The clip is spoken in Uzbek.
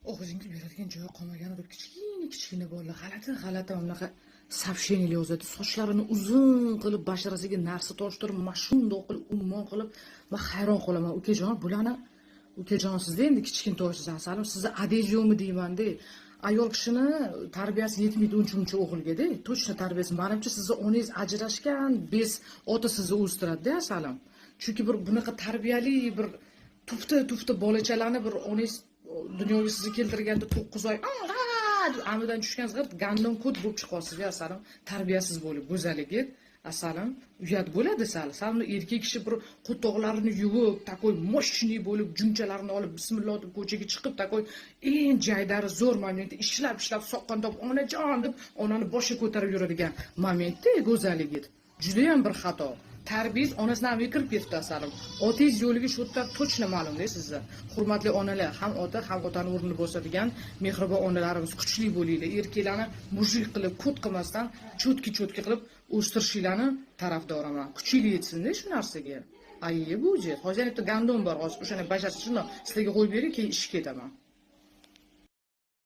og'zingga beradigan joyi qolmagan bir kichkina bolalar g'alati bunaqa сообщениyalar yozadi. Sochlarini uzun qilib basharasiga narsa tortishtirib, mana shundoq qilib ummon qilib, men hayron qolaman. Ukajon, bularni ukajon sizda endi kichkintoysiz asalim, sizni adejyomi deyman-da. Ayol kishini tarbiyasi yetmaydi uncha o'g'ilga-da. Точно tarbiyasi. Menimcha sizni onangiz ajrashgan, bez ota sizni o'stiradi-da asalim. Chunki bir bunaqa tarbiyali bir tufta bolachalarni bir onangiz dunyoga sizni keltirganda 9 oy amidan tushgan zig'ir gandon kod bo'lib chiqasiz asalim. Tarbiyasiz bo'lib go'zaligi asalim uyat bo'ladi sal erkak kishi bir qo'toqlarini yuvib takoy moshniy bo'lib junchalarini olib bismillah deb ko'chaga chiqib takoy eng jaydari zo'r momentda ishlab soqqan top onajon deb onani boshiga ko'tarib yuradigan momentda go'zaligi juda ham bir xato. Tarbiyangiz onasining amiga kirib ketdi asalim. Otangiz yo'liga shu yerda точно ma'lum-da sizni. Hurmatli onalar, ham ota, ham otani o'rnini bosadigan mehribon onalarimiz, kuchli bo'linglar. Erkaklarni mujik qilib, kod qilmasdan cho'tki qilib o'stirishinglarni tarafdoraman. Kuchli yetsin-da shu narsaga. Ayye bu jet. Hozir yerda gandon bor, hozir o'shani bashar shundoq sizlarga qo'yib bering, keyin ishga ketaman.